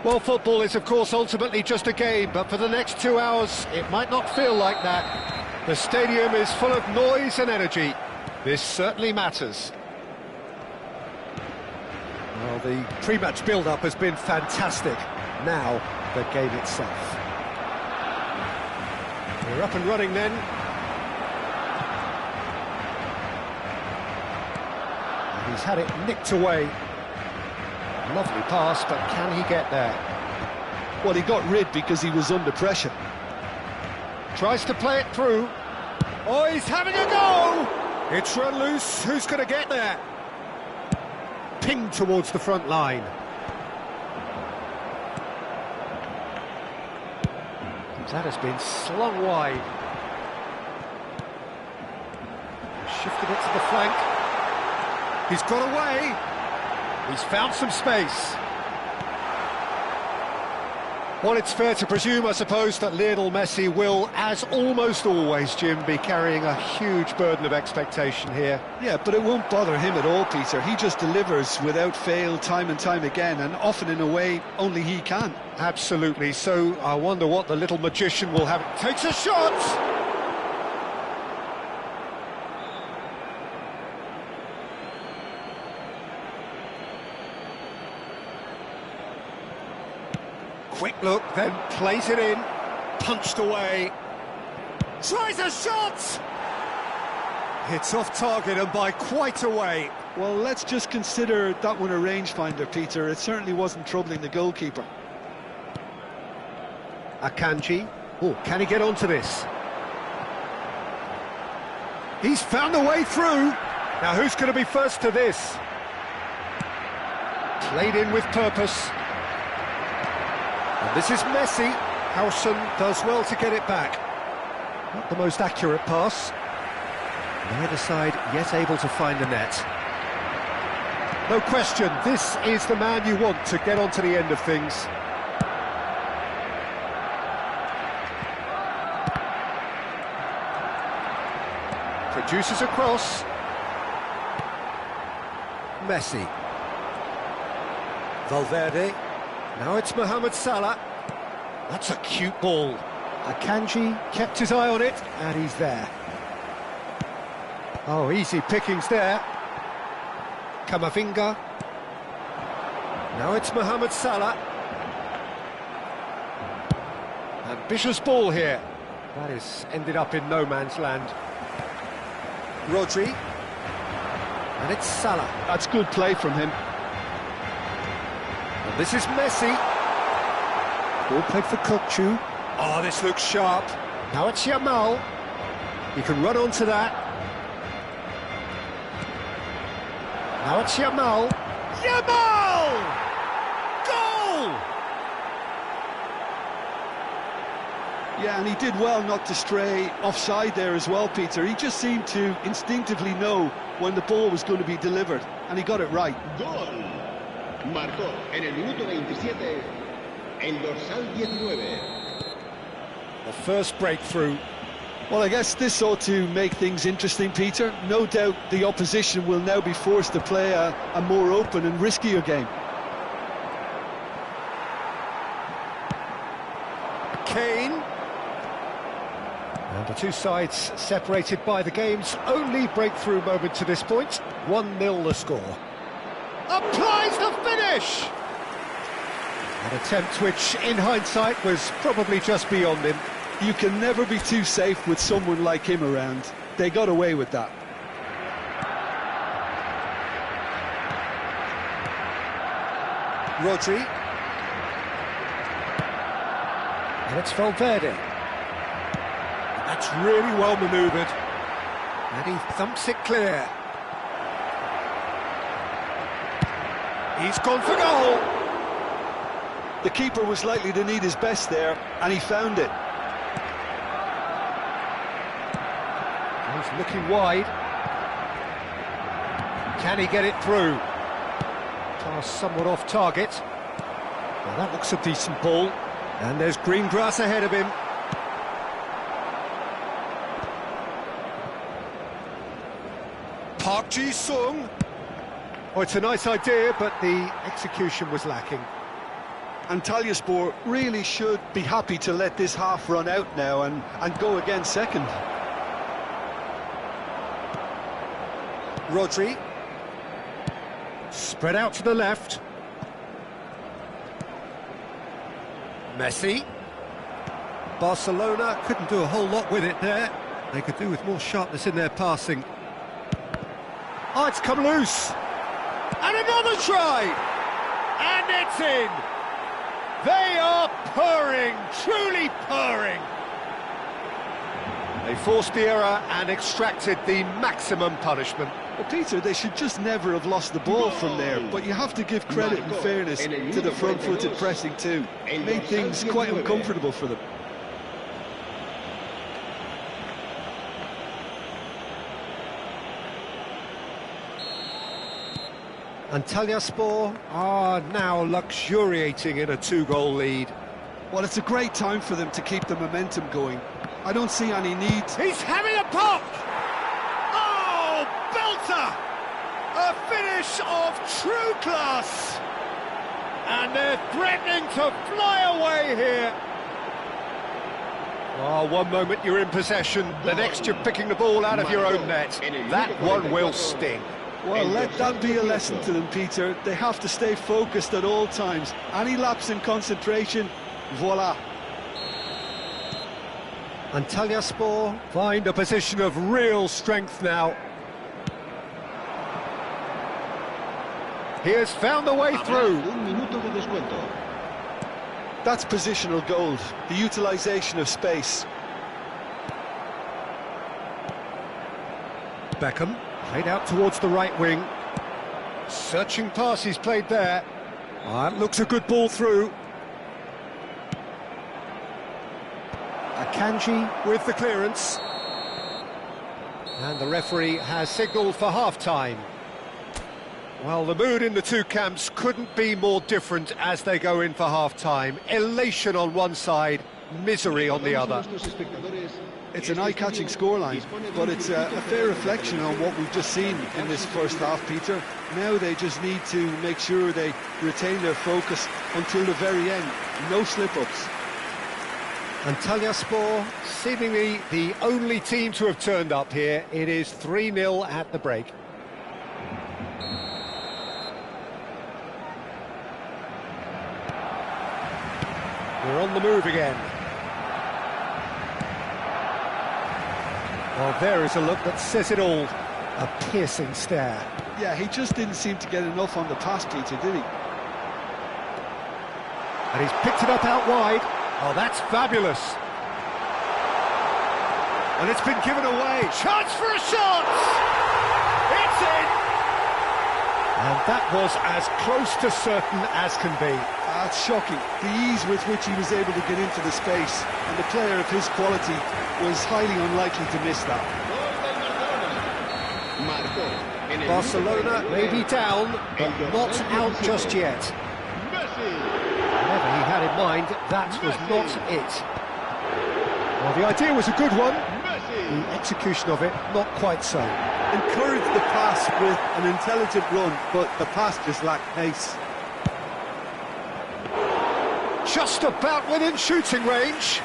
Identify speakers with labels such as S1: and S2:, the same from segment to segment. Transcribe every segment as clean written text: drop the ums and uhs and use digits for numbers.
S1: Well, football is, of course, ultimately just a game, but for the next 2 hours, it might not feel like that. The stadium is full of noise and energy. This certainly matters. Well, the pre-match build-up has been fantastic. Now, the game itself. We're up and running then. And he's had it nicked away. Lovely pass, but can he get there?
S2: Well, he got rid because he was under pressure.
S1: Tries to play it through. Oh, he's having a go! It's run loose. Who's going to get there? Pinged towards the front line. That has been slung wide. Shifted it to the flank. He's got away. He's found some space. Well, it's fair to presume, I suppose, that Lionel Messi will, as almost always, Jim, be carrying a huge burden of expectation here.
S2: Yeah, but it won't bother him at all, Peter. He just delivers without fail time and time again, and often in a way only he can.
S1: Absolutely. So I wonder what the little magician will have. Takes a shot! Quick look, then plays it in, punched away, tries a shot! It's off target and by quite a way.
S2: Well, let's just consider that one a rangefinder, Peter. It certainly wasn't troubling the goalkeeper.
S1: Akanji, oh, can he get onto this? He's found a way through. Now who's going to be first to this? Played in with purpose. And this is Messi. Howson does well to get it back. Not the most accurate pass. Neither side yet able to find the net. No question, this is the man you want to get onto the end of things. Produces a cross. Messi. Valverde. Now it's Mohamed Salah. That's a cute ball. Akanji kept his eye on it, and he's there. Oh, easy pickings there. Camavinga. Now it's Mohamed Salah. Ambitious ball here. That is ended up in no man's land. Rodri. And it's Salah.
S2: That's good play from him.
S1: And this is Messi. Ball played for Kochu. Oh, this looks sharp. Now it's Yamal. He can run onto that. Now it's Yamal. Yamal! Goal!
S2: Yeah, and he did well not to stray offside there as well, Peter. He just seemed to instinctively know when the ball was going to be delivered, and he got it right.
S3: Gol. Marcó en el minuto 27 el dorsal 19.
S1: The first breakthrough.
S2: Well, I guess this ought to make things interesting, Peter. No doubt the opposition will now be forced to play a more open and riskier game.
S1: Kane. And the two sides separated by the game's only breakthrough moment to this point. 1-0 the score. Applies the finish! An attempt which, in hindsight, was probably just beyond him.
S2: You can never be too safe with someone like him around. They got away with that.
S1: Rodri. And it's Valverde. That's really well manoeuvred. And he thumps it clear. He's gone for goal.
S2: The keeper was likely to need his best there, and he found it.
S1: He's looking wide. Can he get it through? Pass somewhat off target. Well, that looks a decent ball. And there's green grass ahead of him. Park Ji-sung. Oh, it's a nice idea, but the execution was lacking.
S2: Antalyaspor really should be happy to let this half run out now and go again second.
S1: Rodri. Spread out to the left. Messi. Barcelona couldn't do a whole lot with it there. They could do with more sharpness in their passing. Oh, it's come loose. And another try! And it's in! They are purring, truly purring. They forced the error and extracted the maximum punishment.
S2: Well, Peter, they should just never have lost the ball from there, but you have to give credit and fairness to the front-footed pressing too. It made things quite uncomfortable for them.
S1: Antalyaspor are now luxuriating in a 2-goal lead.
S2: Well, it's a great time for them to keep the momentum going. I don't see any need.
S1: He's having a pop! Oh, belter! A finish of true class! And they're threatening to fly away here. Oh, one moment you're in possession, the next you're picking the ball out of your own net. That one will sting.
S2: Well, let that be a lesson to them, Peter. They have to stay focused at all times. Any lapse in concentration, voila.
S1: Antalyaspor find a position of real strength now. He has found the way through.
S2: That's positional gold, the utilisation of space.
S1: Beckham. Played out towards the right wing. Searching pass he's played there. That looks a good ball through. Akanji with the clearance. And the referee has signalled for half-time. Well, the mood in the two camps couldn't be more different as they go in for half-time. Elation on one side, misery on the other.
S2: It's an eye-catching scoreline, but it's a fair reflection on what we've just seen in this first half, Peter. Now they just need to make sure they retain their focus until the very end. No slip-ups.
S1: Antalyaspor, seemingly the only team to have turned up here. It is 3-0 at the break. We're on the move again. Well, there is a look that says it all. A piercing stare.
S2: Yeah, he just didn't seem to get enough on the pass, Peter, did he?
S1: And he's picked it up out wide. Oh, that's fabulous. And it's been given away. Chance for a shot! It's in! And that was as close to certain as can be.
S2: That's shocking. The ease with which he was able to get into the space, and the player of his quality was highly unlikely to miss that.
S1: Barcelona may be down, but not out just yet. Whatever he had in mind, that was not it. Well, the idea was a good one. The execution of it, not quite so.
S2: Encouraged the pass with an intelligent run, but the pass just lacked pace.
S1: Just about within shooting range.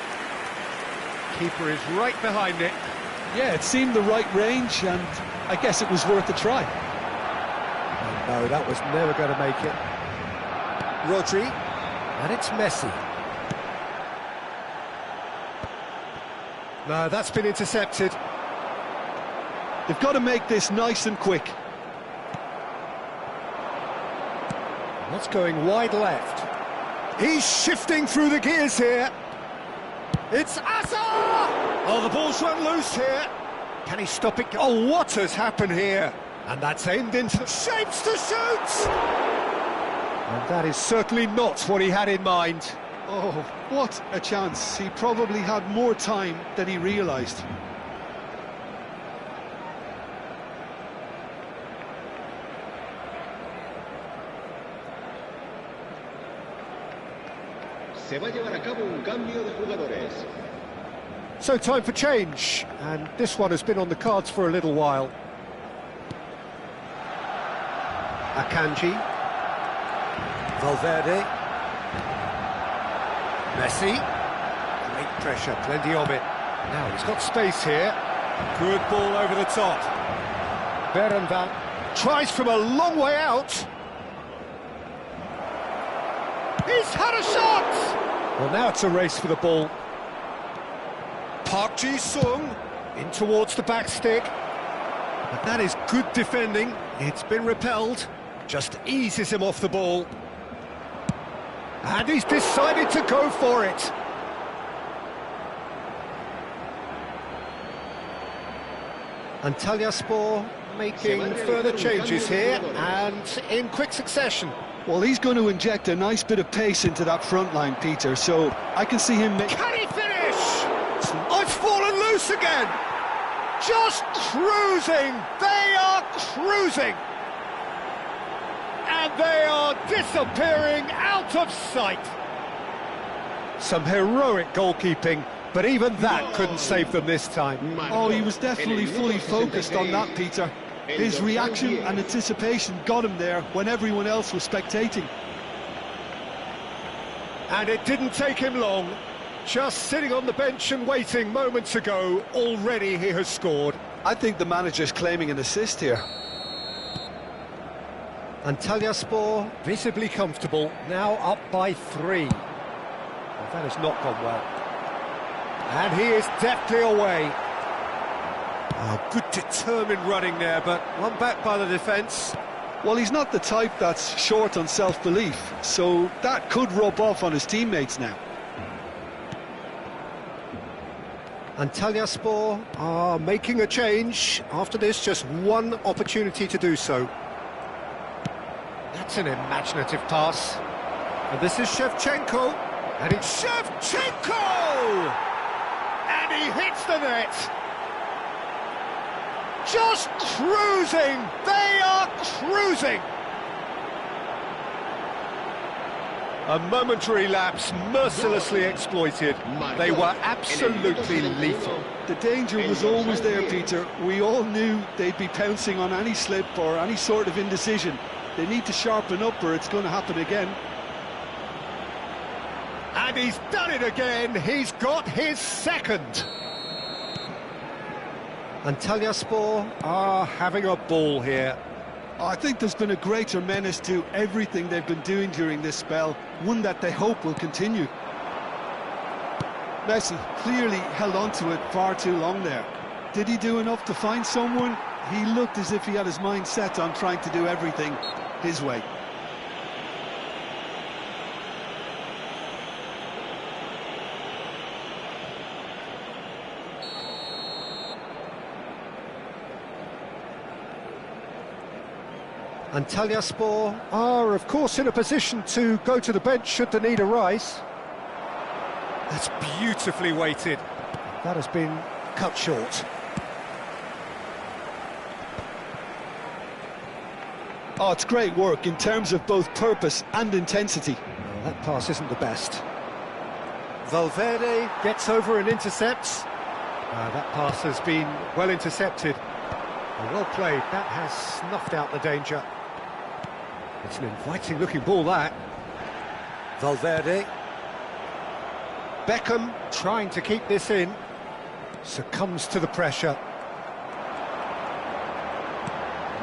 S1: Keeper is right behind it.
S2: Yeah, it seemed the right range, and I guess it was worth a try.
S1: Oh, no, that was never going to make it. Rodri, and it's Messi. No, that's been intercepted.
S2: They've got to make this nice and quick.
S1: That's going wide left. He's shifting through the gears here. It's Asa! Oh, the ball's run loose here. Can he stop it? Oh, what has happened here? And that's aimed into the shapes to shoot! And that is certainly not what he had in mind.
S2: Oh, what a chance. He probably had more time than he realised.
S3: Se va a llevar a cabo un cambio de jugadores.
S1: So time for change, and this one has been on the cards for a little while. Akanji. Valverde. Messi. Great pressure, plenty of it. Now he's got space here. Good ball over the top. Berenveld tries from a long way out. He's had a shot! Well, now it's a race for the ball. Park Ji-sung in towards the back stick. But that is good defending. It's been repelled. Just eases him off the ball. And he's decided to go for it. Antalyaspor making further changes here, and in quick succession.
S2: Well, he's going to inject a nice bit of pace into that front line, Peter, so I can see him make...
S1: Can he finish? Oh, it's fallen loose again! Just cruising! They are cruising! And they are disappearing out of sight! Some heroic goalkeeping, but even that couldn't save them this time.
S2: Oh, he was definitely fully focused on that, Peter. His reaction and anticipation got him there when everyone else was spectating.
S1: And it didn't take him long. Just sitting on the bench and waiting moments ago, already he has scored.
S2: I think the manager's claiming an assist here.
S1: Antalyaspor visibly comfortable, now up by 3. Well, that has not gone well. And he is deftly away. Oh, good determined running there, but one back by the defence.
S2: Well, he's not the type that's short on self-belief, so that could rub off on his teammates now.
S1: Antalyaspor are making a change. After this, just one opportunity to do so. That's an imaginative pass. And this is Shevchenko. And it's Shevchenko! And he hits the net. Just cruising! They are cruising! A momentary lapse mercilessly exploited. They were absolutely lethal.
S2: The danger was always there, Peter. We all knew they'd be pouncing on any slip or any sort of indecision. They need to sharpen up or it's going to happen again.
S1: And he's done it again. He's got his second. Antalyaspor are having a ball here.
S2: I think there's been a greater menace to everything they've been doing during this spell, one that they hope will continue. Messi clearly held on to it far too long there. Did he do enough to find someone? He looked as if he had his mind set on trying to do everything his way.
S1: Antalyaspor are, of course, in a position to go to the bench should the need arise. That's beautifully weighted. That has been cut short.
S2: Oh, it's great work in terms of both purpose and intensity.
S1: Well, that pass isn't the best. Valverde gets over and intercepts. That pass has been well intercepted. Well played. That has snuffed out the danger. It's an inviting looking ball, that. Valverde. Beckham trying to keep this in. Succumbs to the pressure.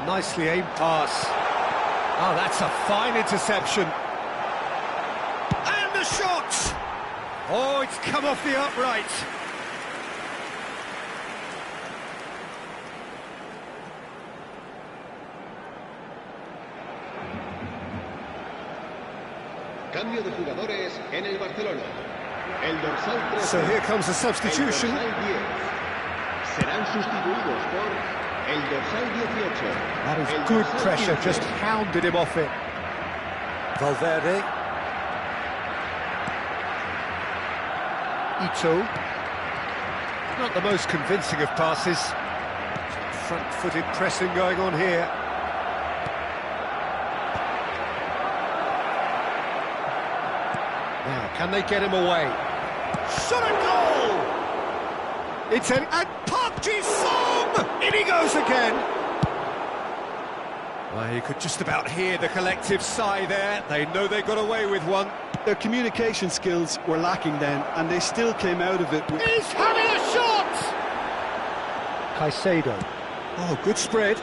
S1: Nicely aimed pass. Oh, that's a fine interception. And the shot! Oh, it's come off the upright.
S3: Cambio de jugadores en el Barcelona. El dorsal 13.
S1: So here comes the substitution.
S3: El dorsal 10. Serán sustituidos por el dorsal 18.
S1: That is good pressure, 15. Just hounded him off it. Valverde. Ito. Not the most convincing of passes. Front-footed pressing going on here. Now, can they get him away? Shot a goal! It's an... And Park Ji-sung! In he goes again! Well, you could just about hear the collective sigh there. They know they got away with one.
S2: Their communication skills were lacking then, and they still came out of it with...
S1: He's having a shot! Caicedo. Oh, good spread.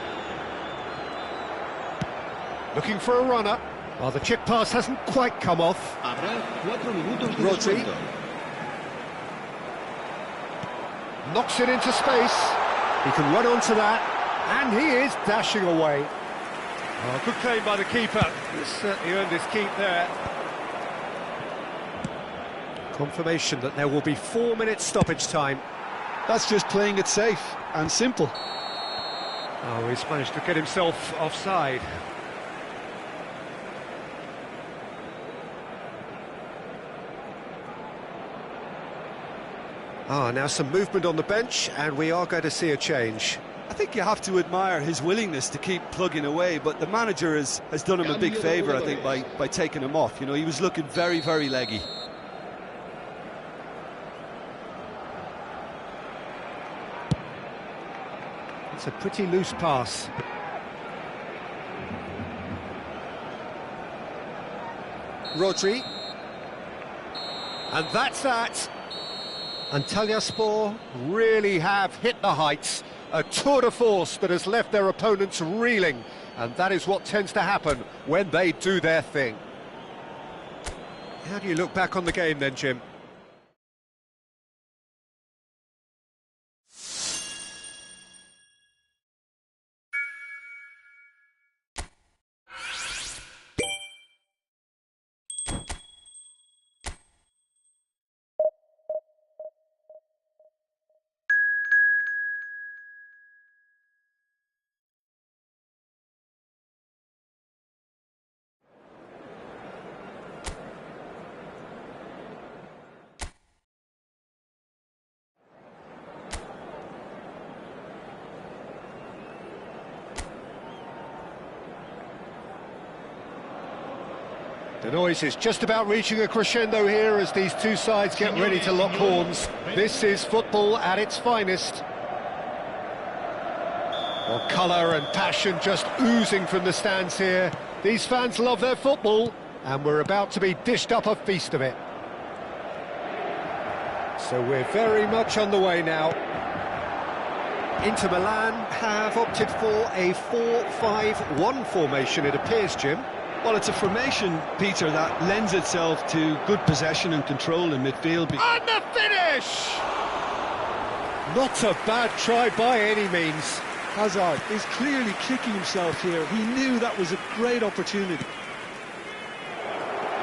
S1: Looking for a runner. Well, the chip pass hasn't quite come off.
S3: Habrá 4 minutos de
S1: Rodri.
S3: descuento.
S1: Knocks it into space. He can run onto that, and he is dashing away. Oh, good claim by the keeper. He's certainly earned his keep there. Confirmation that there will be 4 minutes stoppage time.
S2: That's just playing it safe and simple.
S1: Oh, he's managed to get himself offside. Now some movement on the bench, and we are going to see a change.
S2: I think you have to admire his willingness to keep plugging away, but the manager has done him a big favour, I think, by taking him off. You know, he was looking very, very leggy.
S1: It's a pretty loose pass. Rodri. And that's that. Antalyaspor really have hit the heights. A tour de force that has left their opponents reeling. And that is what tends to happen when they do their thing. How do you look back on the game then, Jim? The noise is just about reaching a crescendo here as these two sides get ready to lock horns. This is football at its finest. Well, colour and passion just oozing from the stands here. These fans love their football, and we're about to be dished up a feast of it. So we're very much on the way now. Inter Milan have opted for a 4-5-1 formation, it appears, Jim.
S2: Well, it's a formation, Peter, that lends itself to good possession and control in midfield.
S1: And the finish! Not a bad try by any means.
S2: Hazard is clearly kicking himself here. He knew that was a great opportunity.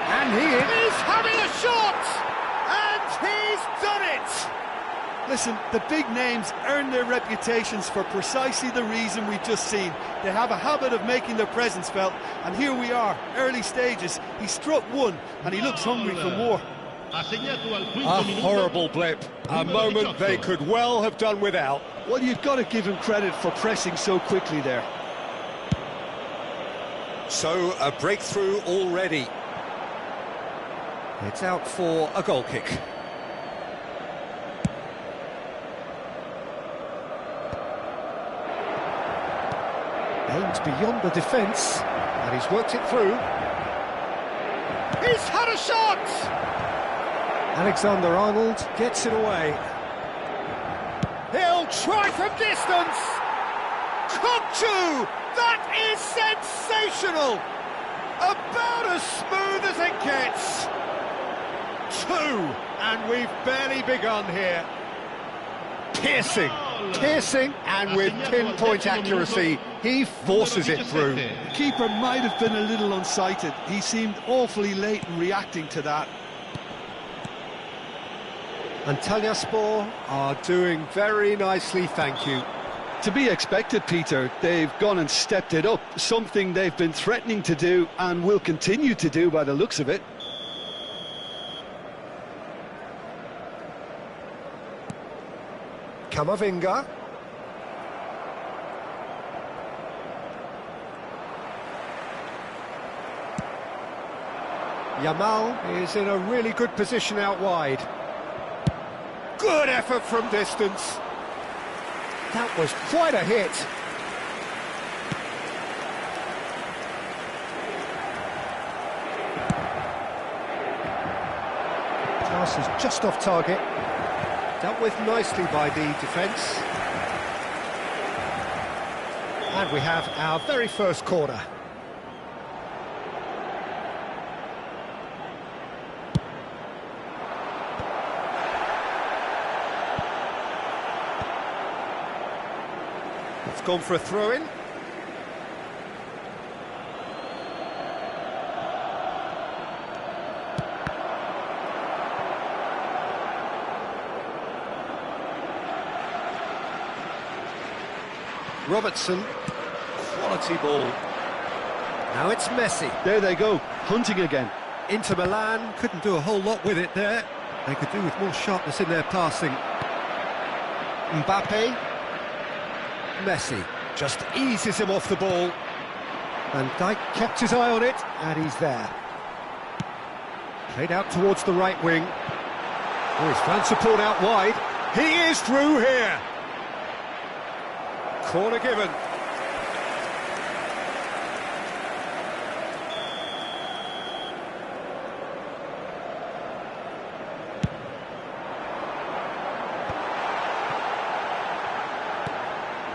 S1: And he is having a shot! And he's done it!
S2: Listen, the big names earn their reputations for precisely the reason we've just seen. They have a habit of making their presence felt, and here we are, early stages. He struck one, and he looks hungry for more.
S1: A horrible blip, a moment they could well have done without.
S2: Well, you've got to give him credit for pressing so quickly there.
S1: So, a breakthrough already. It's out for a goal kick. Aimed beyond the defence, and he's worked it through. He's had a shot! Alexander-Arnold gets it away. He'll try from distance! Kokchu! That is sensational! About as smooth as it gets! 2, and we've barely begun here. Piercing, and with pinpoint accuracy, he forces it through.
S2: The keeper might have been a little unsighted. He seemed awfully late in reacting to that.
S1: Antalyaspor are doing very nicely, thank you.
S2: To be expected, Peter. They've gone and stepped it up, something they've been threatening to do and will continue to do by the looks of it.
S1: Camavinga. Yamal is in a really good position out wide. Good effort from distance. That was quite a hit. pass is just off target. Dealt with nicely by the defence. And we have our very first corner. It's gone for a throw-in. Robertson, quality ball. Now it's Messi.
S2: There they go, hunting again.
S1: Inter Milan couldn't do a whole lot with it there. They could do with more sharpness in their passing. Mbappe. Messi just eases him off the ball. Van Dijk kept his eye on it, and he's there. Played out towards the right wing. Oh, he's found support out wide. He is through here. Corner given.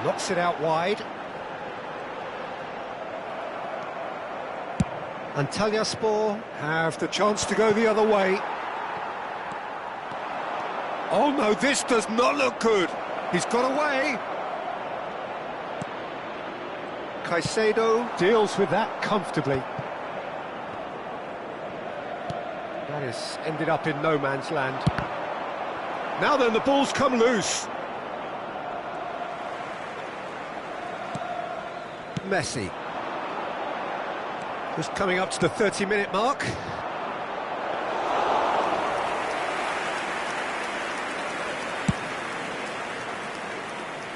S1: Knocks it out wide. Antalyaspor have the chance to go the other way. Oh no, this does not look good. He's got away. Caicedo deals with that comfortably. That has ended up in no man's land. Now then, the ball's come loose. Messi. Just coming up to the 30-minute mark.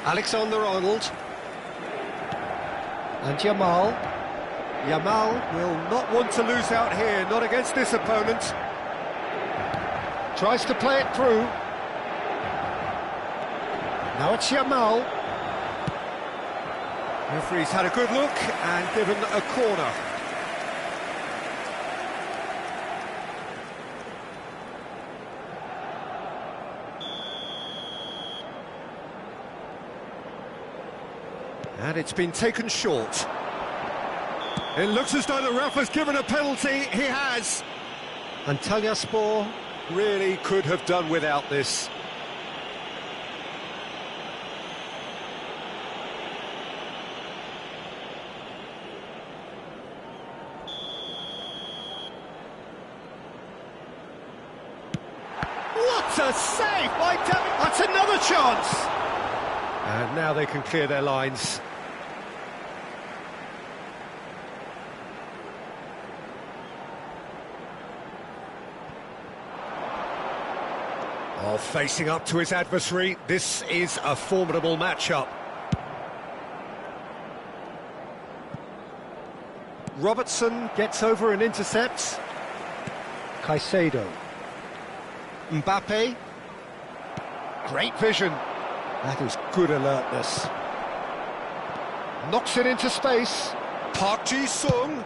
S1: Alexander-Arnold. And Yamal. Yamal will not want to lose out here, not against this opponent. Tries to play it through. Now it's Yamal. Referee's had a good look and given a corner. And it's been taken short. It looks as though the ref has given a penalty. He has. Antalyaspor really could have done without this. What a save by David! That's another chance! And now they can clear their lines. Oh, facing up to his adversary, this is a formidable matchup. Robertson gets over and intercepts. Caicedo. Mbappe. Great vision. That is good alertness. Knocks it into space. Park Ji-sung.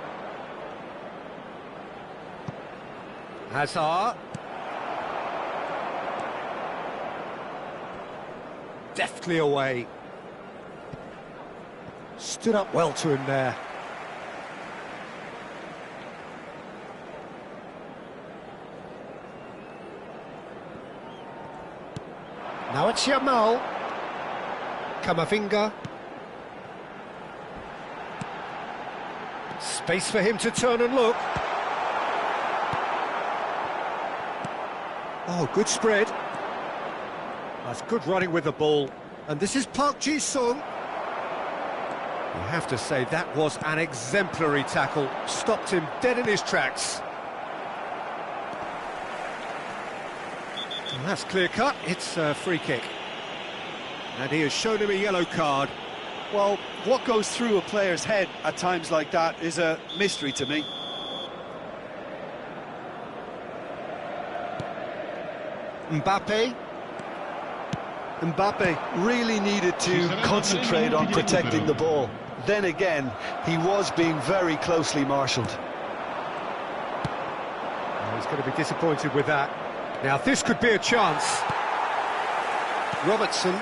S1: Hazard. Deftly away. Stood up well to him there. Now it's Yamal. Camavinga. Space for him to turn and look. Oh, good spread. That's good running with the ball. And this is Park Ji-sung. You have to say that was an exemplary tackle. Stopped him dead in his tracks. And that's clear-cut. It's a free kick. And he has shown him a yellow card.
S2: Well, what goes through a player's head at times like that is a mystery to me.
S1: Mbappe.
S2: Mbappe really needed to concentrate on protecting the ball. Then again, he was being very closely marshalled.
S1: Oh, he's going to be disappointed with that. Now this could be a chance. Robertson.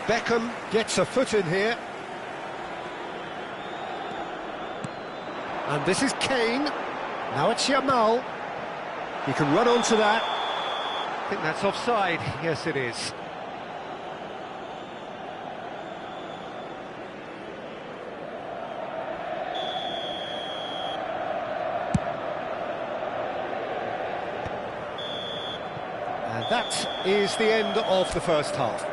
S1: Beckham gets a foot in here. And this is Kane. Now it's Yamal. He can run onto that. I think that's offside. Yes, it is. And that is the end of the first half.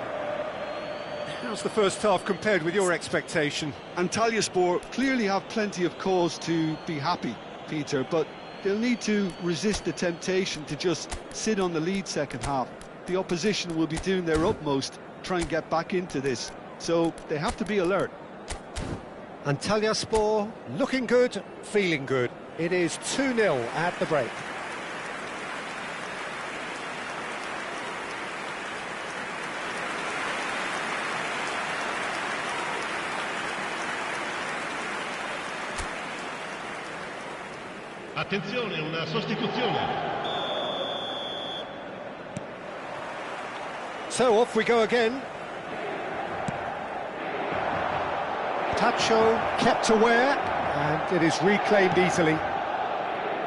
S1: How's the first half compared with your expectation?
S2: Antalyaspor clearly have plenty of cause to be happy, Peter, but they'll need to resist the temptation to just sit on the lead second half. The opposition will be doing their utmost to try and get back into this, so they have to be alert.
S1: Antalyaspor looking good, feeling good. It is 2-0 at the break.
S3: Attenzione, una sostituzione.
S1: So off we go again. Tacho kept aware, and it is reclaimed easily.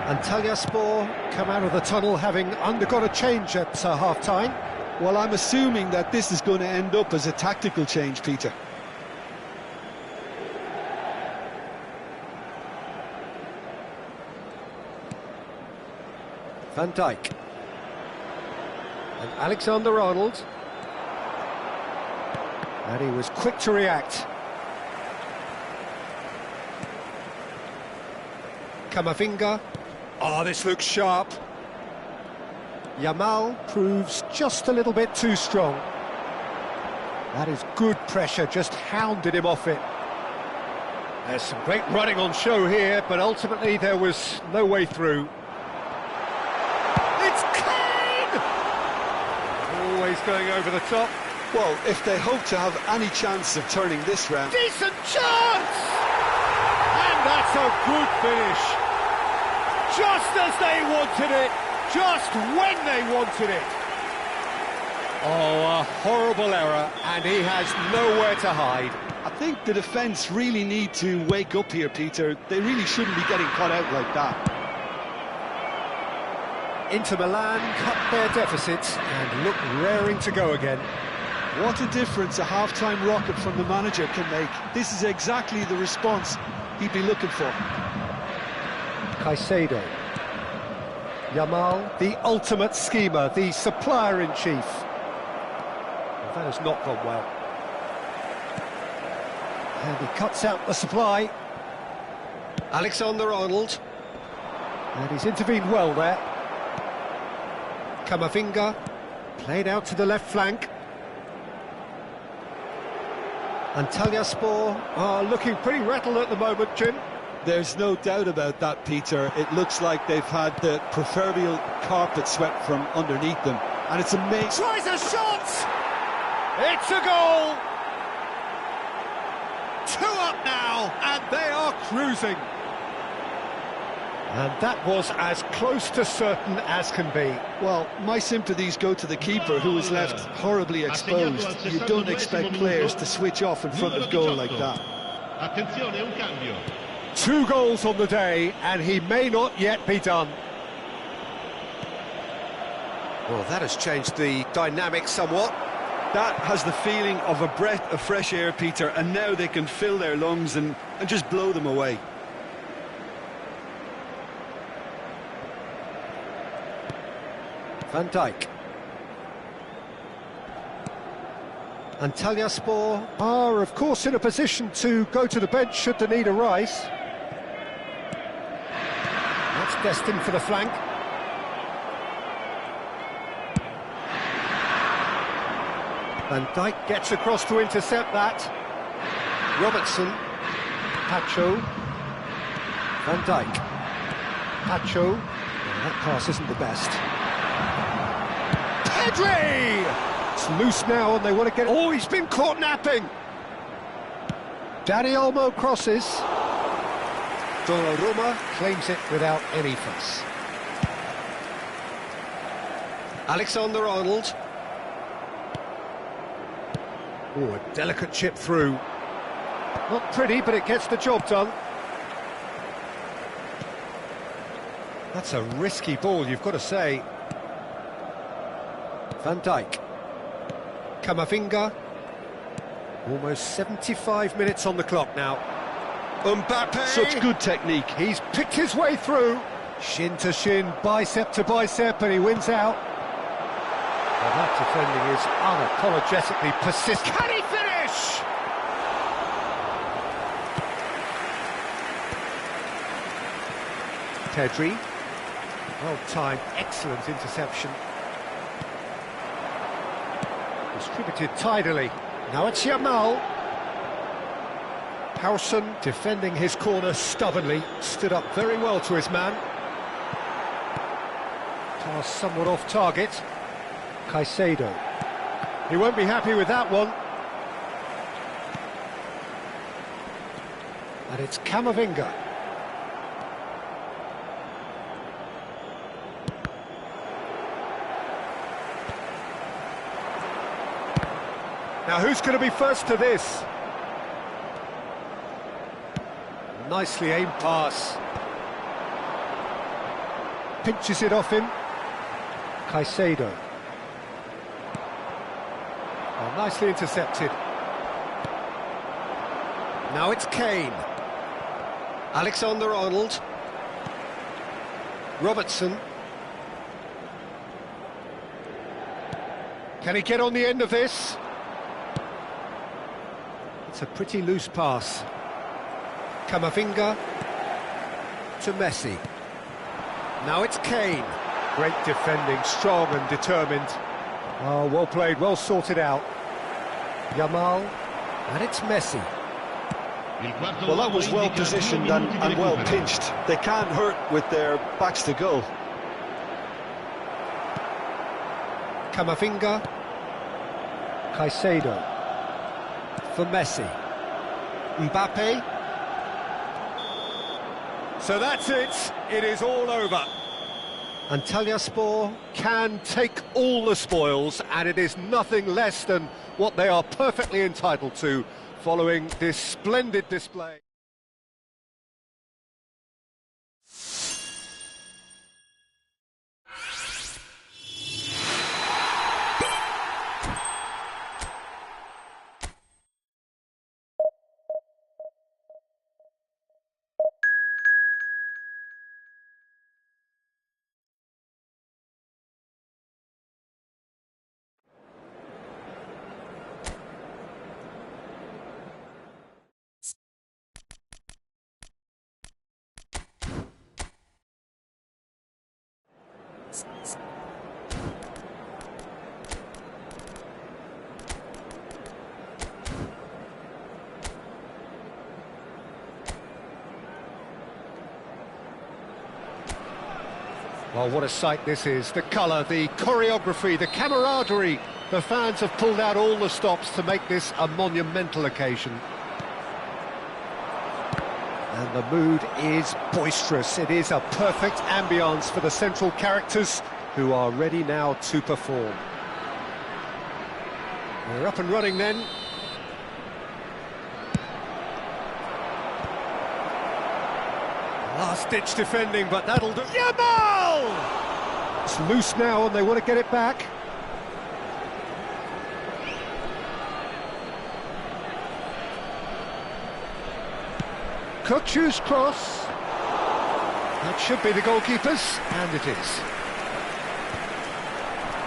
S1: Antalyaspor come out of the tunnel having undergone a change at half-time.
S2: Well, I'm assuming that this is going to end up as a tactical change, Peter.
S1: Van Dijk. And Alexander-Arnold. And he was quick to react. Camavinga. Oh, this looks sharp. Yamal proves just a little bit too strong. That is good pressure, just hounded him off it. There's some great running on show here, but ultimately there was no way through. It's Kane! Always going over the top.
S2: Well, if they hope to have any chance of turning this round...
S1: Decent chance! And that's a good finish. Just as they wanted it, just when they wanted it. Oh, a horrible error, and he has nowhere to hide.
S2: I think the defence really need to wake up here, Peter. They really shouldn't be getting caught out like that.
S1: Inter Milan cut their deficit and look raring to go again.
S2: What a difference a half-time rocket from the manager can make. This is exactly the response he'd be looking for.
S1: Caicedo. Yamal, the ultimate schemer, the supplier-in-chief. Well, that has not gone well. And he cuts out the supply. Alexander-Arnold. And he's intervened well there. Camavinga, played out to the left flank. Antalyaspor are looking pretty rattled at the moment, Jim.
S2: There's no doubt about that, Peter. It looks like they've had the proverbial carpet swept from underneath them. And it's amazing.
S1: Tries a shot! It's a goal! 2 up now, and they are cruising. And that was as close to certain as can be.
S2: Well, my sympathies go to the keeper, who was left horribly exposed. You don't expect players to switch off in front of goal like that.
S3: Attenzione, un cambio.
S1: 2 goals on the day, and he may not yet be done. Well, that has changed the dynamic somewhat.
S2: That has the feeling of a breath of fresh air, Peter, and now they can fill their lungs and just blow them away.
S1: Van Dijk. Antalyaspor are, of course, in a position to go to the bench should the need arise. That's destined for the flank. Van Dijk gets across to intercept that. Robertson. Tacho. Van Dijk. Tacho. That pass isn't the best. Pedri! It's loose now and they want to get it. Oh, he's been caught napping. Daddy Olmo crosses. Donnarumma claims it without any fuss. Alexander-Arnold. Oh, a delicate chip through. Not pretty, but it gets the job done. That's a risky ball, you've got to say. Van Dijk. Camavinga. Almost 75 minutes on the clock now. Mbappe!
S2: Such good technique.
S1: He's picked his way through. Shin to shin, bicep to bicep, and he wins out. Well, that defending is unapologetically persistent. Can he finish? Pedri. Well-timed, excellent interception. Distributed tidily. Now it's Yamal. Howson defending his corner stubbornly. Stood up very well to his man. Pass somewhat off target. Caicedo. He won't be happy with that one. And it's Camavinga. Now who's going to be first to this? Nicely aimed pass. Pinches it off him. Caicedo. Oh, nicely intercepted. Now it's Kane. Alexander-Arnold. Robertson. Can he get on the end of this? It's a pretty loose pass. Camavinga to Messi. Now it's Kane. Great defending, strong and determined. Oh, well played, well sorted out. Yamal, and it's Messi.
S2: Well, that was well positioned and well pinched. They can't hurt with their backs to goal.
S1: Camavinga. Caicedo. For Messi. Mbappe. So that's it. It is all over. Antalyaspor can take all the spoils, and it is nothing less than what they are perfectly entitled to following this splendid display. Well, what a sight this is. The colour, the choreography, the camaraderie. The fans have pulled out all the stops to make this a monumental occasion. And the mood is boisterous. It is a perfect ambience for the central characters who are ready now to perform. We're up and running then. Last-ditch defending, but that'll do. Yamal! It's loose now and they want to get it back. Kochu's cross. That should be the goalkeeper's, and it is.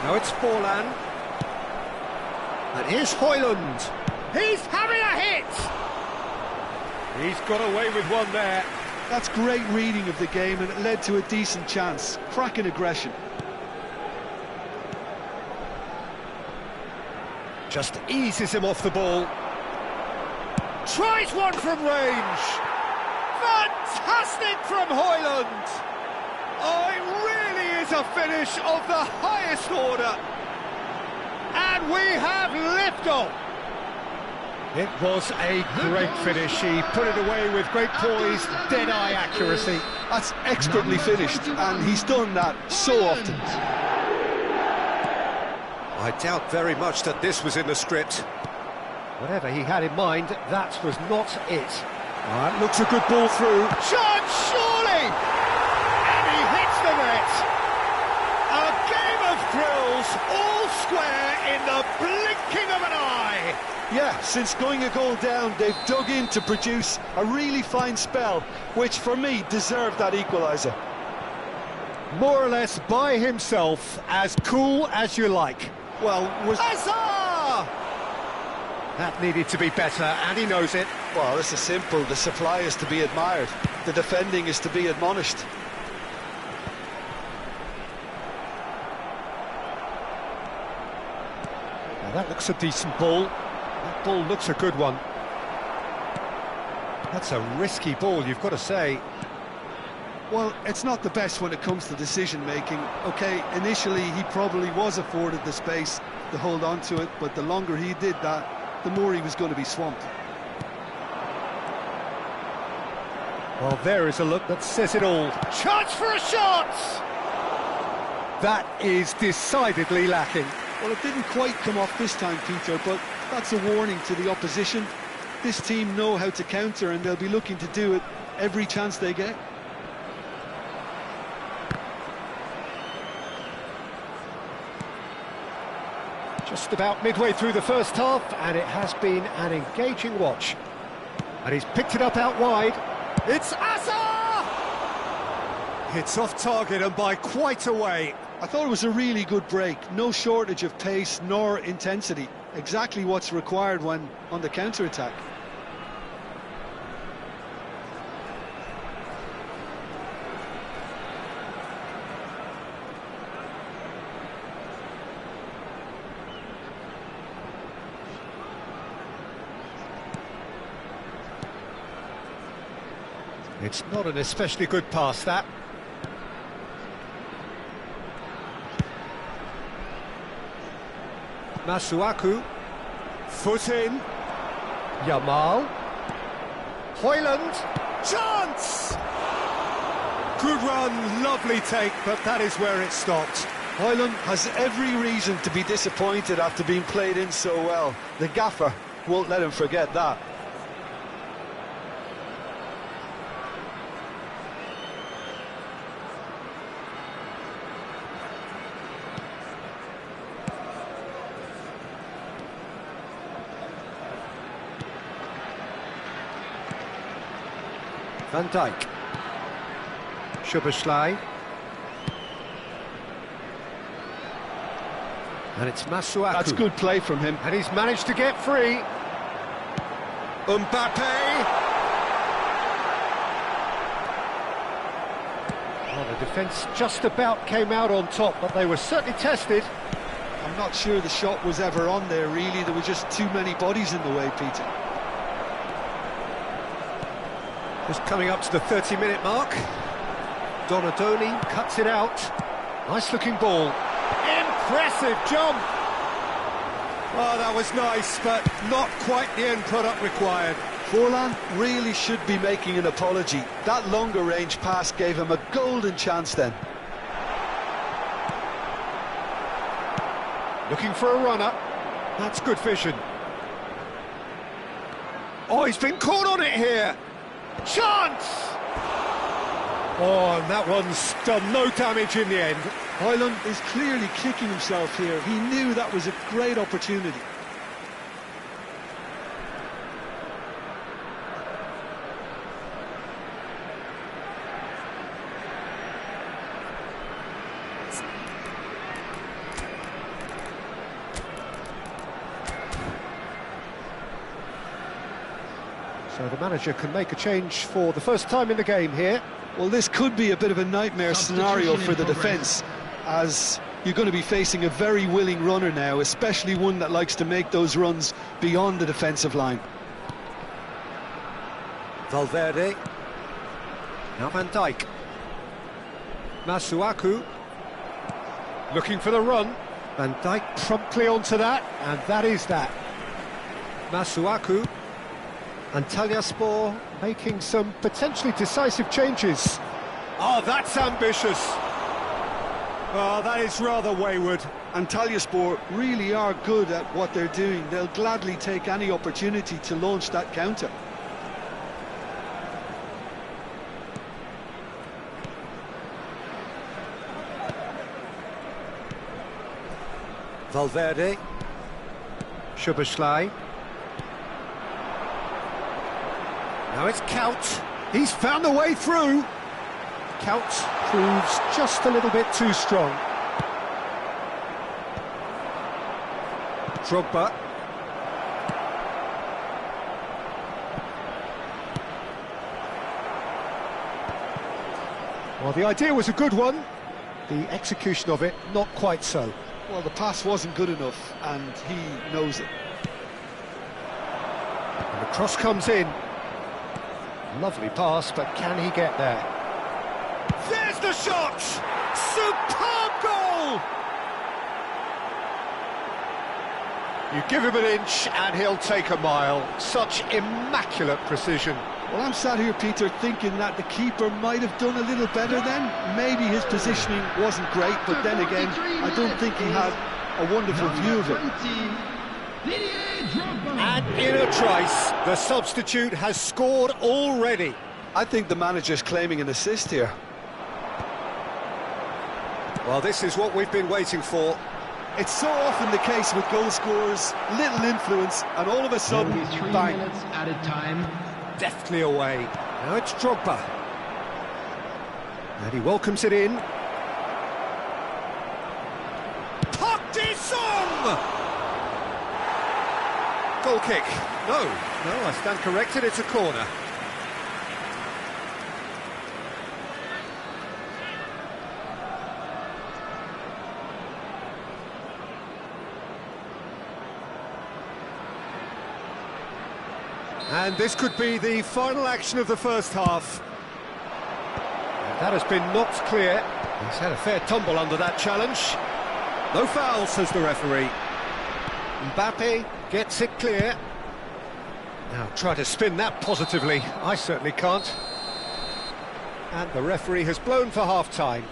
S1: Now it's Forlan. And here's Højlund. He's having a hit! He's got away with one there.
S2: That's great reading of the game, and it led to a decent chance. Cracking aggression.
S1: Just eases him off the ball. Tries one from range. Fantastic from Højlund. Oh, it really is a finish of the highest order. And we have liftoff. It was a great finish. He put it away with great poise, dead-eye accuracy.
S2: That's expertly finished, and he's done that so often.
S1: I doubt very much that this was in the script. Whatever he had in mind, that was not it. That looks a good ball through.
S4: Chance, surely! And he hits the net. A game of thrills, all square in the blinking of an eye.
S2: Yeah, since going a goal down, they've dug in to produce a really fine spell, which for me deserved that equaliser.
S1: More or less by himself, as cool as you like.
S2: Well, was...
S1: Huzzah! That needed to be better, and he knows it.
S2: Well, this is simple. The supply is to be admired. The defending is to be admonished.
S1: Now that looks a decent ball. That ball looks a good one. That's a risky ball, you've got to say.
S2: Well, it's not the best when it comes to decision-making. OK, initially he probably was afforded the space to hold on to it, but the longer he did that, the more he was going to be swamped.
S1: Well, there is a look that says it all.
S4: Chance for a shot!
S1: That is decidedly lacking.
S2: Well, it didn't quite come off this time, Peter, but that's a warning to the opposition. This team know how to counter, and they'll be looking to do it every chance they get.
S1: Just about midway through the first half, and it has been an engaging watch. And he's picked it up out wide. It's Asa! It's off target and by quite a way.
S2: I thought it was a really good break. No shortage of pace nor intensity. Exactly what's required when on the counter-attack.
S1: It's not an especially good pass, that. Masuaku. Foot in. Yamal. Hoyland. Chance! Good run, lovely take, but that is where it stopped.
S2: Hoyland has every reason to be disappointed after being played in so well. The gaffer won't let him forget that.
S1: Van Dijk. Szoboszlai. And it's Masuaku.
S2: That's good play from him.
S1: And he's managed to get free. Mbappe. Well, the defence just about came out on top, but they were certainly tested.
S2: I'm not sure the shot was ever on there, really. There were just too many bodies in the way, Peter.
S1: Just coming up to the 30-minute mark. Donadoni cuts it out. Nice-looking ball. Impressive jump! Oh, that was nice, but not quite the end product required.
S2: Forlan really should be making an apology. That longer-range pass gave him a golden chance then.
S1: Looking for a runner. That's good vision. Oh, he's been caught on it here. Chance! Oh, and that one's done no damage in the end.
S2: Hoyland is clearly kicking himself here. He knew that was a great opportunity.
S1: So the manager can make a change for the first time in the game here.
S2: Well, this could be a bit of a nightmare scenario for the defence, as you're going to be facing a very willing runner now, especially one that likes to make those runs beyond the defensive line.
S1: Valverde. Now Van Dijk. Masuaku. Looking for the run. Van Dijk promptly onto that, and that is that. Masuaku. Antalyaspor making some potentially decisive changes. Oh, that's ambitious. Oh, that is rather wayward.
S2: Antalyaspor really are good at what they're doing. They'll gladly take any opportunity to launch that counter.
S1: Valverde. Szoboszlai. Now it's Count. He's found a way through. Count proves just a little bit too strong. Drogba. Well, the idea was a good one. The execution of it, not quite so.
S2: Well, the pass wasn't good enough, and he knows it.
S1: And the cross comes in. Lovely pass, but can he get there? There's the shot! Superb goal! You give him an inch and he'll take a mile. Such immaculate precision.
S2: Well, I'm sat here, Peter, thinking that the keeper might have done a little better then. Maybe his positioning wasn't great, but then again, I don't think he had a wonderful view of it.
S1: And in a trice, the substitute has scored already.
S2: I think the manager's claiming an assist here.
S1: Well, this is what we've been waiting for.
S2: It's so often the case with goal scorers, little influence, and all of a sudden, bang.
S5: At a time.
S1: Deftly away. Now it's Drogba. And he welcomes it in. Park Ji-sung! Goal kick. No, I stand corrected, it's a corner. And this could be the final action of the first half. And that has been knocked clear. He's had a fair tumble under that challenge. No foul, says the referee. Mbappe gets it clear. Now try to spin that positively. I certainly can't. And the referee has blown for half-time.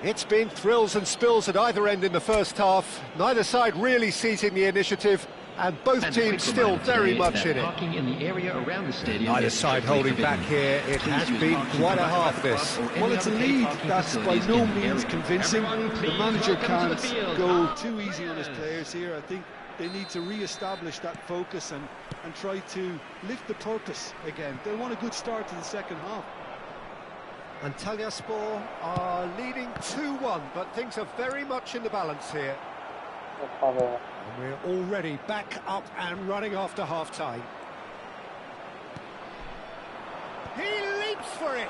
S1: It's been thrills and spills at either end in the first half. Neither side really seizing the initiative. And both teams still very much in it. Neither side holding back here. It has been quite a half, this.
S2: Well, it's a lead that's by no means convincing. The manager can't go too easy on his players here. I think they need to re-establish that focus and try to lift the purpose again. They want a good start to the second half.
S1: Antalyaspor are leading 2-1, but things are very much in the balance here. And we're already back up and running after half-time. He leaps for it!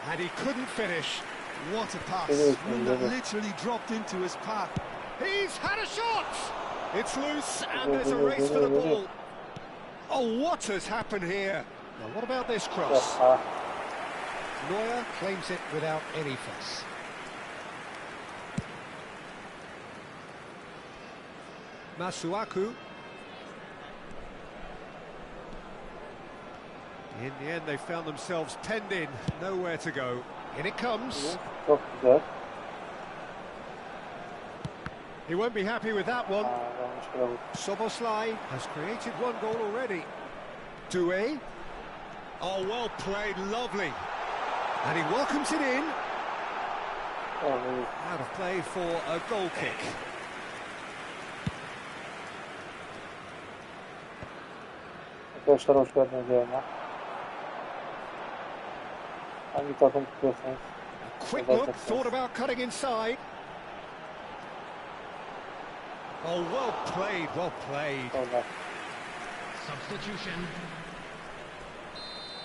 S1: And he couldn't finish.
S2: What a pass. One that literally dropped into his path.
S1: He's had a shot! It's loose and there's a race for the ball. Oh, what has happened here? Now, what about this cross? Neuer claims it without any fuss. Masuaku. In the end, they found themselves penned in, nowhere to go. In it comes. He won't be happy with that one. Szoboszlai has created one goal already. Doué. Oh, well played, lovely. And he welcomes it in. Out of play for a goal kick.
S6: Arkadaşlar hoş geldiniz yayına. Hangi takım tutuyorsunuz?
S1: Quick look, thought about cutting inside. Oh, well played, well played.
S5: Substitution.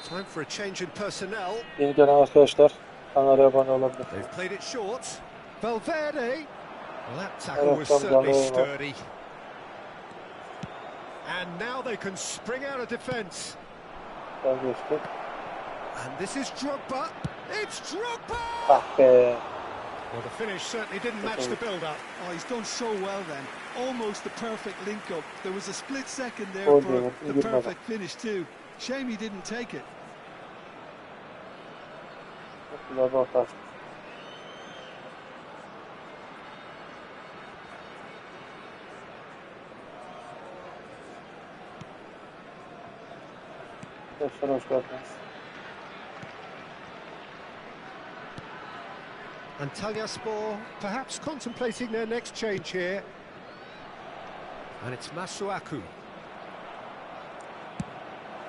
S1: Time for a change in personnel.
S6: Yeni gelen arkadaşlar kanala abone olabilir.
S1: They've played it short. Valverde. Well, that tackle was certainly sturdy. And now they can spring out of defence. And this is Drogba. It's Drogba! Well, the finish certainly didn't match the build-up.
S2: Oh, he's done so well then. Almost the perfect link-up. There was a split second there for the perfect finish too. Shame he didn't take it.
S6: Arkadaşlar hoş geldiniz.
S1: Antalyaspor perhaps contemplating their next change here. And it's Masuaku.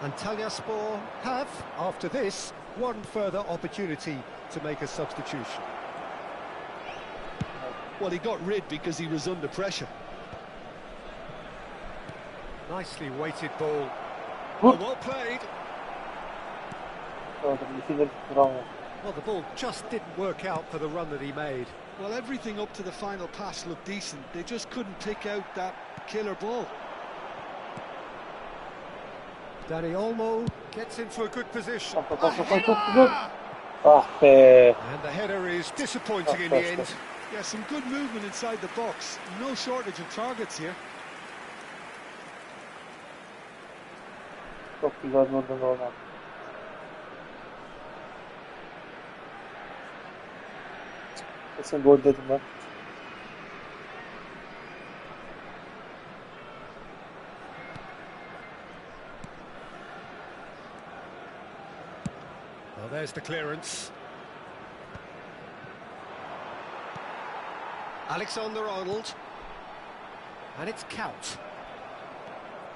S1: Antalyaspor have, after this, one further opportunity to make a substitution.
S2: Well, he got rid because he was under pressure.
S1: Nicely weighted ball.
S2: Oh, well played.
S1: Well, the ball just didn't work out for the run that he made.
S2: Well, everything up to the final pass looked decent. They just couldn't pick out that killer ball.
S1: Dani Olmo gets into a good position.
S6: Ah be.
S1: And the header is disappointing in the end.
S2: Yeah, some good movement inside the box. No shortage of targets here.
S6: Çok güzel vurdun oradan. Kesin gol dedim ben.
S1: Well, there's the clearance. Alexander-Arnold. And it's Kaut.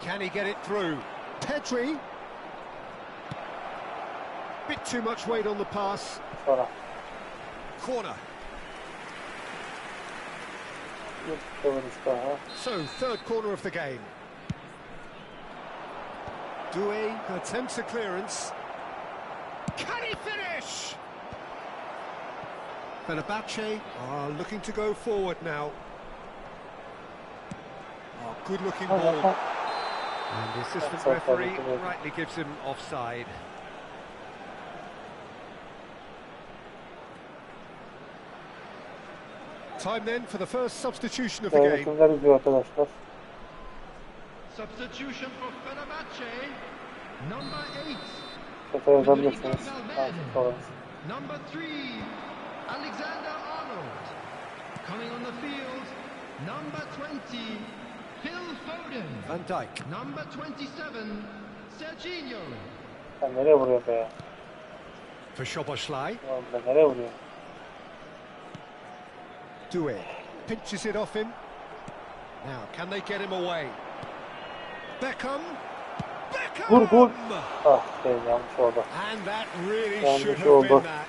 S1: Can he get it through? Pedri. Bit too much weight on the pass.
S6: Sonra.
S1: Corner.
S6: Daha.
S1: So, third corner of the game. Doué attempts a clearance. Can he finish? Fenerbahce are looking to go forward now. Oh, good-looking ball. And the assistant referee rightly gives him offside. Time then for the first substitution of the game.
S6: Kimler izliyor arkadaşlar?
S3: Substitution for Fenerbahce. Number 8.
S6: Şaka yazabilirsiniz.
S3: Number 3. Alexander-Arnold. Coming on the field. Number 20. Phil Foden.
S1: Van Dijk.
S3: Number 27. Serginho.
S6: Sen nereye vuruyorsun be ya?
S1: For Szoboszlai.
S6: Ben nereye vuruyorum?
S1: Doué pinches it off him. Now, can they get him away? Beckham.
S6: Vur vur.
S1: Beckham!
S6: Ah be, yanlış oldu.
S1: And that really
S6: Yanlış
S1: should have
S6: oldu.
S1: been that.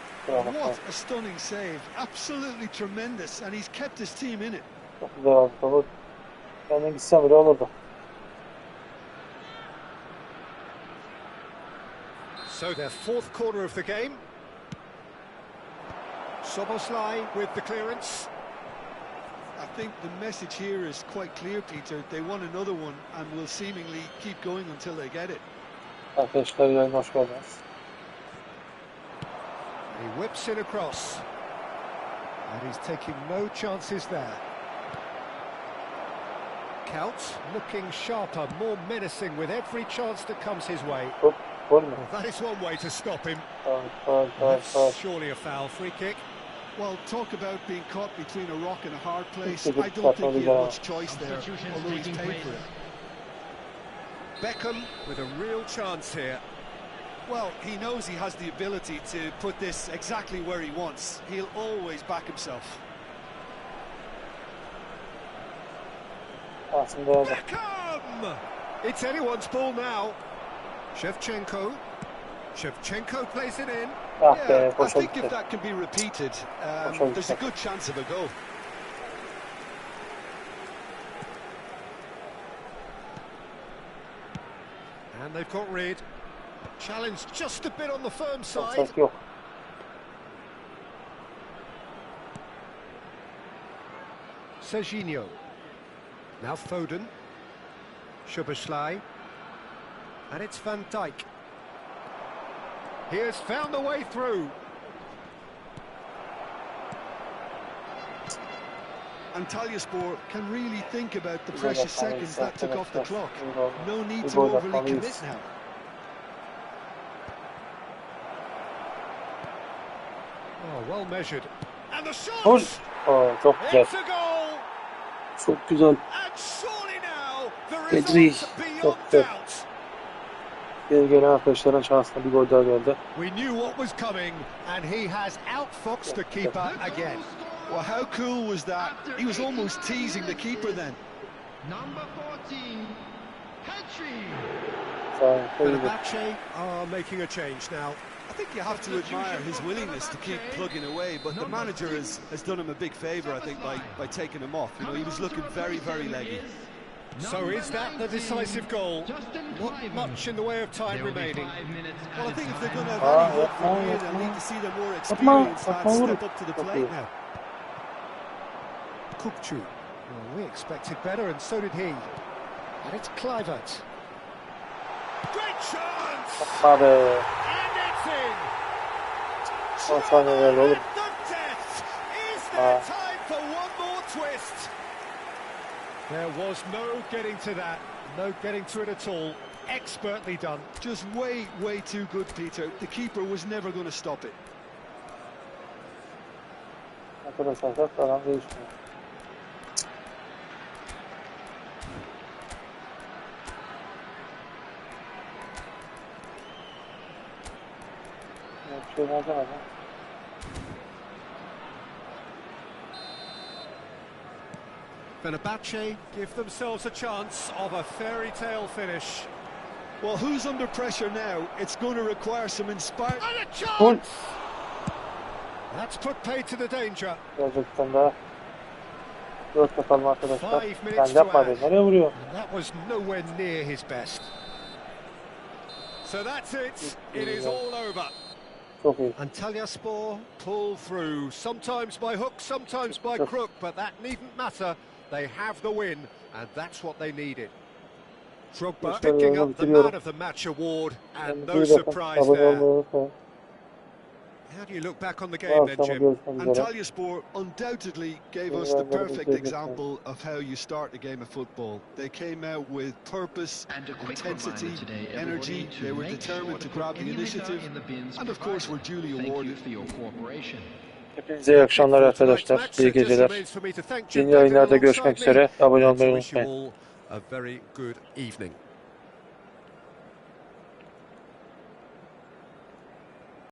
S2: What a stunning save. Absolutely tremendous. And he's kept his team in it.
S6: Çok güzel aldı topu. Kendin gitsem bile olurdu.
S1: So their fourth corner of the game. Szoboszlai with the clearance.
S2: I think the message here is quite clear, Peter. They want another one and will seemingly keep going until they get it.
S6: Arkadaşlar yayına hoş geldiniz.
S1: He whips it across. And he's taking no chances there. Kaut looking sharper, more menacing with every chance that comes his way.
S6: Gol mü?
S1: Well, that is one way to stop him.
S6: Faul.
S1: That's surely a foul. Free kick.
S2: Well, talk about being caught between a rock and a hard place. I don't think he had much choice there, although he's paid for it.
S1: Beckham with a real chance here.
S2: Well, he knows he has the ability to put this exactly where he wants. He'll always back himself.
S6: Aslında öyle.
S1: Beckham! It's anyone's ball now. Shevchenko plays it in.
S6: Ah be,
S2: Yeah, I
S6: boşa
S2: think
S6: gitti.
S2: if that can be repeated, there's a good chance of a goal.
S1: And they've got rid. Challenge just a bit on the firm side.
S6: Offside yok.
S1: Serginho. Now Foden. Szoboszlai. And it's Van Dijk. He has found the way through.
S2: Antalyaspor can really think about the precious seconds that took off the clock. No need to overly commit now.
S1: Oh, well measured. And the shot!
S6: Gol. Oh, çok güzel.
S1: It's a goal!
S6: Çok güzel.
S1: And surely now the
S6: Pedri.
S1: results
S6: Çok
S1: beyond
S6: güzel.
S1: doubt.
S6: Geri gelen arkadaşların şansına bir gol daha geldi.
S1: We knew what was coming, and he has outfoxed the keeper again.
S2: Well, how cool was that? He was almost teasing the keeper then.
S3: Number 14, Petri.
S6: Sağ olun.
S1: Fenerbahçe are making a change now.
S2: I think you have to admire his willingness to keep plugging away, but the manager has done him a big favour, I think, by taking him off. You know, he was looking very, very leggy.
S1: So is that the decisive goal? Not much in the way of time remaining.
S2: Well, I think if they're going to have any hope from here, they'll need to see the more experienced lads step up to the plate now.
S1: Kukçu. Well, we expected better, and so did he. And it's Kluivert. Great chance!
S6: Yapma be.
S1: And it's in!
S6: 10 saniye verdi oğlum.
S1: The death! Is there time for one more twist? There was no getting to that, no getting to it at all. Expertly done.
S2: Just way, way too good, Peter. The keeper was never going to stop it.
S6: Arkadaşlar hep falan değişmiyor. Bir şey nereden ama?
S1: Fenerbahçe give themselves a chance of a fairy tale finish.
S2: Well, who's under pressure now? It's going to require some inspired...
S1: And a
S6: Gol.
S1: chance! That's put paid to the danger.
S6: Gelecek bir tane daha. 4 yapalım arkadaşlar.
S1: 5
S6: Sen
S1: minutes to
S6: yapma be.
S1: add.
S6: Nereye vuruyor?
S1: And that was nowhere near his best. So that's it. It is all over.
S6: Çok iyi.
S1: Antalyaspor pull through, sometimes by hook, sometimes by crook, but that needn't matter. They have the win, and that's what they needed. Drogba picking up the Man of the Match award, and no surprise there. How do you look back on the game then, Jim?
S2: Antalyaspor undoubtedly gave us the perfect example of how you start a game of football. They came out with purpose, intensity, energy. They were determined to grab the initiative, and of course were duly awarded.
S6: Hepinize iyi akşamlar arkadaşlar. İyi geceler. Yeni yayınlarda görüşmek üzere. Abone olmayı unutmayın.
S1: A very good evening.